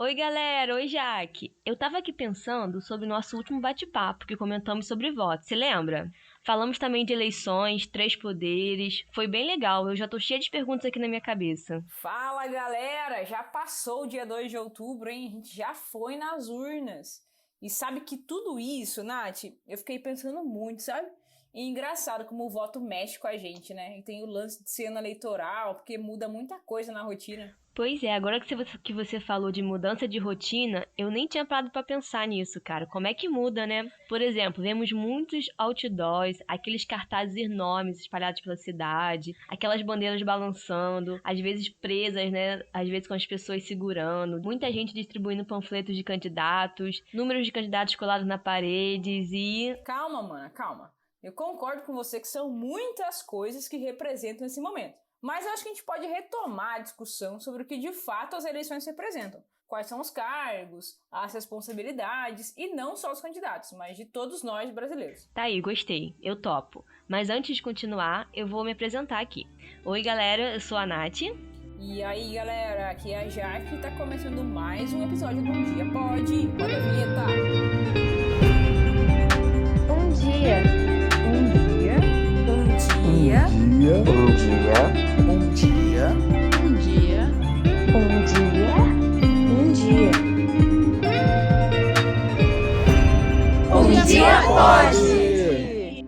Oi, galera! Oi, Jaque! Eu tava aqui pensando sobre o nosso último bate-papo, que comentamos sobre voto, se lembra? Falamos também de eleições, três poderes, foi bem legal, eu já tô cheia de perguntas aqui na minha cabeça. Fala, galera! Já passou o dia 2 de outubro, hein? A gente já foi nas urnas. E sabe que tudo isso, Nath, eu fiquei pensando muito, sabe? E engraçado como o voto mexe com a gente, né? E tem o lance de ser ano eleitoral, porque muda muita coisa na rotina. Pois é, agora que você falou de mudança de rotina, eu nem tinha parado pra pensar nisso, cara. Como é que muda, né? Por exemplo, vemos muitos outdoors, aqueles cartazes enormes espalhados pela cidade, aquelas bandeiras balançando, às vezes presas, né? Às vezes com as pessoas segurando, muita gente distribuindo panfletos de candidatos, números de candidatos colados na paredes e Calma, mana, calma. Eu concordo com você que são muitas coisas que representam esse momento. Mas eu acho que a gente pode retomar a discussão sobre o que de fato as eleições representam. Quais são os cargos, as responsabilidades, e não só os candidatos, mas de todos nós brasileiros. tá aí, gostei, eu topo. Mas antes de continuar, eu vou me apresentar aqui. Oi, galera, eu sou a Nath. E aí, galera, aqui é a Jaque e tá começando mais um episódio do Um Dia Pode. Roda a vinheta. Um dia, Um dia. Um dia. Um dia. Um dia. um dia, um dia. Um dia pode.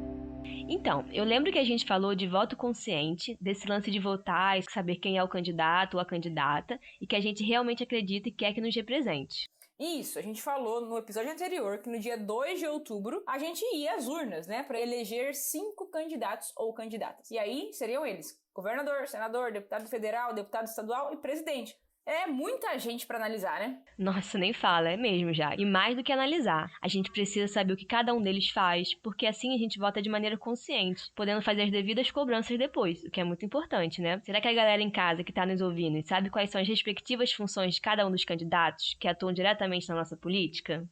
Então, eu lembro que a gente falou de voto consciente, desse lance de votar e saber quem é o candidato ou a candidata, e que a gente realmente acredita e quer que nos represente. Isso, a gente falou no episódio anterior que no dia 2 de outubro a gente ia às urnas, né, para eleger 5 candidatos ou candidatas. E aí seriam eles: governador, senador, deputado federal, deputado estadual e presidente. É muita gente para analisar, né? Nossa, nem fala, é mesmo já. E mais do que analisar, a gente precisa saber o que cada um deles faz, porque assim a gente vota de maneira consciente, podendo fazer as devidas cobranças depois, o que é muito importante, né? Será que a galera em casa que tá nos ouvindo sabe quais são as respectivas funções de cada um dos candidatos que atuam diretamente na nossa política?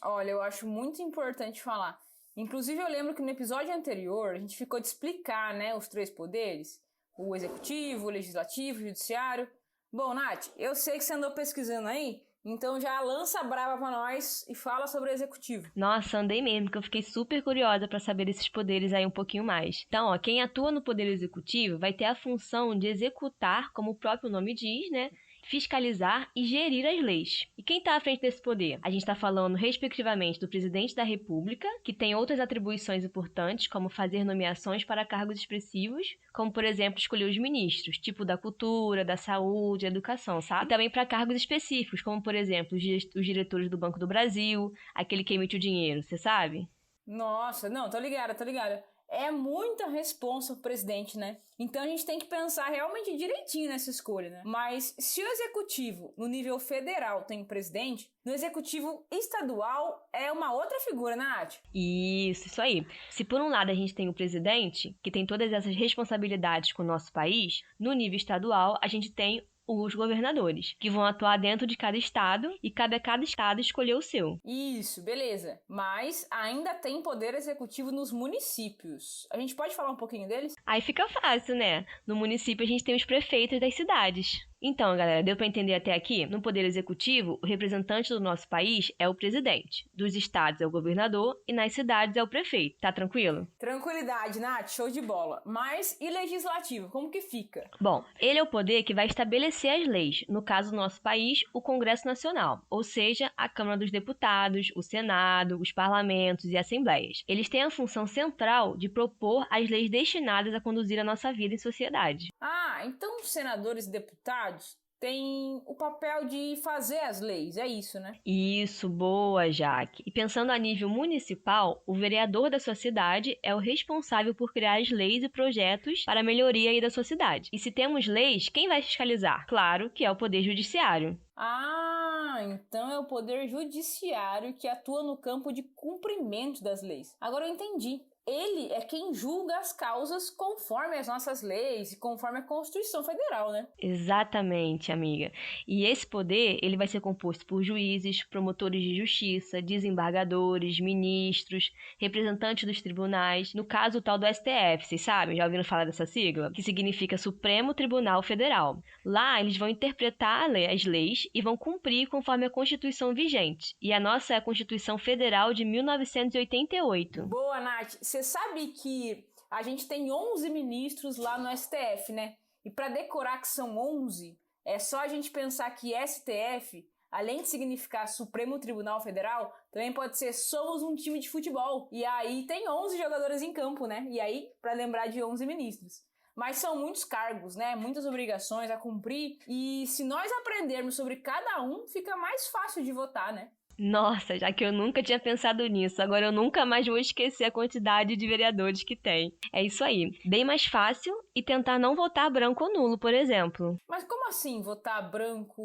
Olha, eu acho muito importante falar. Inclusive, eu lembro que no episódio anterior a gente ficou de explicar, né, os três poderes: o executivo, o legislativo, o judiciário. Bom, Nath, eu sei que você andou pesquisando aí, então já lança a brava pra nós e fala sobre o executivo. Nossa, andei mesmo, que eu fiquei super curiosa pra saber desses poderes aí um pouquinho mais. Então, ó, quem atua no poder executivo vai ter a função de executar, como o próprio nome diz, né? Fiscalizar e gerir as leis. E quem está à frente desse poder? A gente está falando, respectivamente, do presidente da República, que tem outras atribuições importantes, como fazer nomeações para cargos expressivos, como, por exemplo, escolher os ministros, tipo da cultura, da saúde, educação, sabe? E também para cargos específicos, como, por exemplo, os diretores do Banco do Brasil, aquele que emite o dinheiro, você sabe? Nossa, não, tô ligada, tô ligada. É muita responsa pro presidente, né? Então a gente tem que pensar realmente direitinho nessa escolha, né? Mas se o executivo no nível federal tem presidente, no executivo estadual é uma outra figura, né, Nath? Isso aí. Se por um lado a gente tem o presidente, que tem todas essas responsabilidades com o nosso país, no nível estadual a gente tem os governadores, que vão atuar dentro de cada estado e cabe a cada estado escolher o seu. Isso, beleza. Mas ainda tem poder executivo nos municípios. A gente pode falar um pouquinho deles? Aí fica fácil, né? No município a gente tem os prefeitos das cidades. Então, galera, deu para entender até aqui? No poder executivo, o representante do nosso país é o presidente, dos estados é o governador e nas cidades é o prefeito. Tá tranquilo? Tranquilidade, Nath, show de bola. Mas e legislativo, como que fica? Bom, ele é o poder que vai estabelecer as leis, no caso do nosso país, o Congresso Nacional, ou seja, a Câmara dos Deputados, o Senado, os parlamentos e assembleias. Eles têm a função central de propor as leis destinadas a conduzir a nossa vida em sociedade. Ah, então os senadores e deputados têm o papel de fazer as leis, é isso, né? Isso, boa, Jaque. E pensando a nível municipal, o vereador da sua cidade é o responsável por criar as leis e projetos para a melhoria aí da sua cidade. E se temos leis, quem vai fiscalizar? Claro que é o Poder Judiciário. Ah, então é o poder judiciário que atua no campo de cumprimento das leis. Agora eu entendi. ele é quem julga as causas conforme as nossas leis e conforme a Constituição Federal, né? Exatamente, amiga. E esse poder, ele vai ser composto por juízes, promotores de justiça, desembargadores, ministros, representantes dos tribunais, no caso o tal do STF, vocês sabem? Já ouviram falar dessa sigla? Que significa Supremo Tribunal Federal. Lá, eles vão interpretar as leis e vão cumprir conforme a Constituição vigente. E a nossa é a Constituição Federal de 1988. Boa, Nath. Você sabe que a gente tem 11 ministros lá no STF, né? E para decorar que são 11, é só a gente pensar que STF, além de significar Supremo Tribunal Federal, também pode ser somos um time de futebol. E aí tem 11 jogadores em campo, né? E aí, para lembrar de 11 ministros. Mas são muitos cargos, né? Muitas obrigações a cumprir. E se nós aprendermos sobre cada um, fica mais fácil de votar, né? Nossa, já que eu nunca tinha pensado nisso, agora eu nunca mais vou esquecer a quantidade de vereadores que tem. É isso aí, bem mais fácil e tentar não votar branco ou nulo, por exemplo. Mas como assim votar branco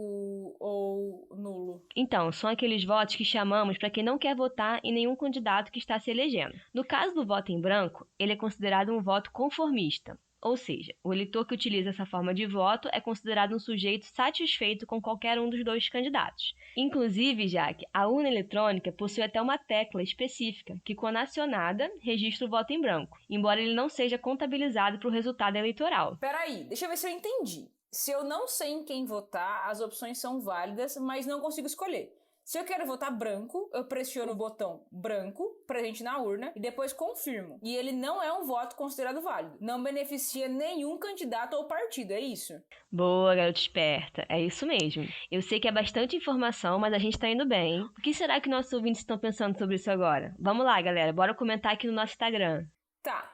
ou nulo? Então, são aqueles votos que chamamos para quem não quer votar em nenhum candidato que está se elegendo. No caso do voto em branco, ele é considerado um voto conformista. Ou seja, o eleitor que utiliza essa forma de voto é considerado um sujeito satisfeito com qualquer um dos dois candidatos. Inclusive, Jaque, a urna eletrônica possui até uma tecla específica que, quando acionada, registra o voto em branco, embora ele não seja contabilizado para o resultado eleitoral. Peraí, deixa eu ver se eu entendi. Se eu não sei em quem votar, as opções são válidas, mas não consigo escolher. Se eu quero votar branco, eu pressiono o botão branco, presente na urna, e depois confirmo. E ele não é um voto considerado válido. Não beneficia nenhum candidato ou partido, é isso? Boa, garota esperta. É isso mesmo. Eu sei que é bastante informação, mas a gente tá indo bem. O que será que nossos ouvintes estão pensando sobre isso agora? Vamos lá, galera. Bora comentar aqui no nosso Instagram. Tá.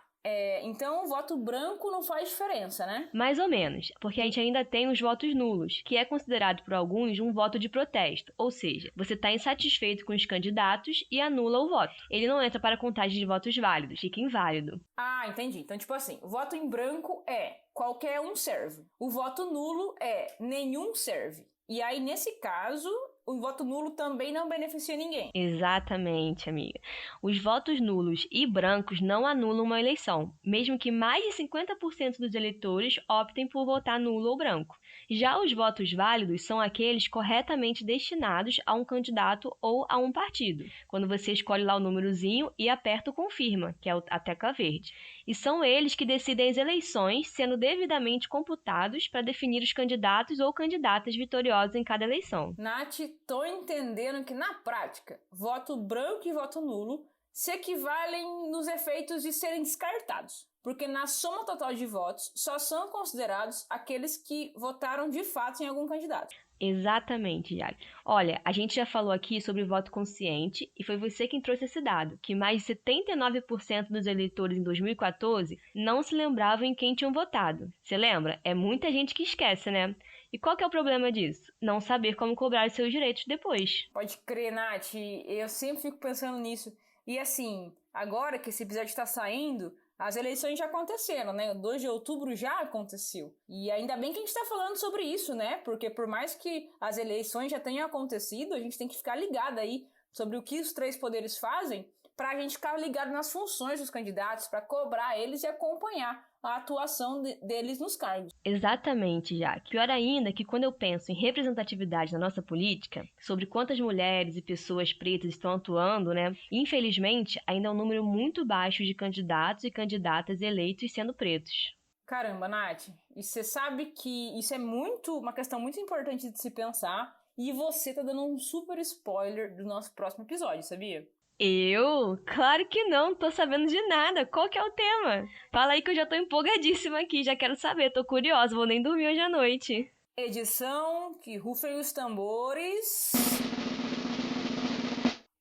Então o voto branco não faz diferença, né? Mais ou menos, porque a gente ainda tem os votos nulos, que é considerado por alguns um voto de protesto, ou seja, você está insatisfeito com os candidatos e anula o voto. Ele não entra para a contagem de votos válidos, fica inválido. Ah, entendi. Então, tipo assim, o voto em branco é qualquer um serve. O voto nulo é nenhum serve. E aí, nesse caso, o voto nulo também não beneficia ninguém. Exatamente, amiga. Os votos nulos e brancos não anulam uma eleição, mesmo que mais de 50% dos eleitores optem por votar nulo ou branco. Já os votos válidos são aqueles corretamente destinados a um candidato ou a um partido, quando você escolhe lá o númerozinho e aperta o confirma, que é a tecla verde. E são eles que decidem as eleições, sendo devidamente computados para definir os candidatos ou candidatas vitoriosos em cada eleição. Nath, tô entendendo que na prática, voto branco e voto nulo se equivalem nos efeitos de serem descartados, porque na soma total de votos só são considerados aqueles que votaram de fato em algum candidato. Exatamente, Jaque. Olha, a gente já falou aqui sobre voto consciente e foi você quem trouxe esse dado, que mais de 79% dos eleitores em 2014 não se lembravam em quem tinham votado. Você lembra? É muita gente que esquece, né? E qual que é o problema disso? Não saber como cobrar os seus direitos depois. Pode crer, Nath. Eu sempre fico pensando nisso. E assim, agora que esse episódio está saindo, as eleições já aconteceram, né? O 2 de outubro já aconteceu. E ainda bem que a gente está falando sobre isso, né? Porque por mais que as eleições já tenham acontecido, a gente tem que ficar ligado aí sobre o que os três poderes fazem para a gente ficar ligado nas funções dos candidatos, para cobrar eles e acompanhar a atuação deles nos cargos. Exatamente, Jaque. Pior ainda que quando eu penso em representatividade na nossa política, sobre quantas mulheres e pessoas pretas estão atuando, né? Infelizmente, ainda é um número muito baixo de candidatos e candidatas eleitos sendo pretos. Caramba, Nath, e você sabe que isso é uma questão muito importante de se pensar, e você tá dando um super spoiler do nosso próximo episódio, sabia? Eu? Claro que não, tô sabendo de nada. Qual que é o tema? Fala aí que eu já tô empolgadíssima aqui, já quero saber, tô curiosa, vou nem dormir hoje à noite. Edição, que rufem os tambores.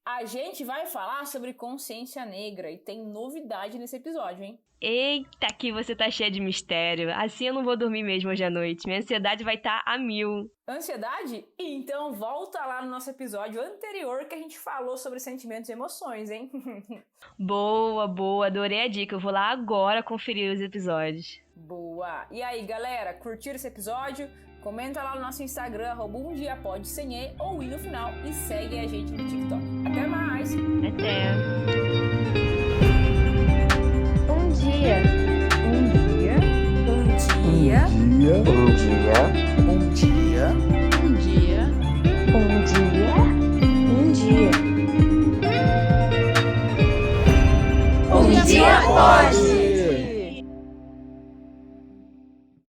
A gente vai falar sobre consciência negra e tem novidade nesse episódio, hein? Eita, que você tá cheia de mistério. Assim eu não vou dormir mesmo hoje à noite. Minha ansiedade vai estar a 1000. Ansiedade? Então volta lá no nosso episódio anterior que a gente falou sobre sentimentos e emoções, hein? Boa, boa. Adorei a dica. Eu vou lá agora conferir os episódios. Boa. E aí, galera, curtiram esse episódio? Comenta lá no nosso Instagram, @umdiapod sem E ou I no final e segue a gente no TikTok. Até mais! Até! dia. Um dia. Um dia. Um dia. Um dia. Um dia. Um dia. Um dia. Um dia pode.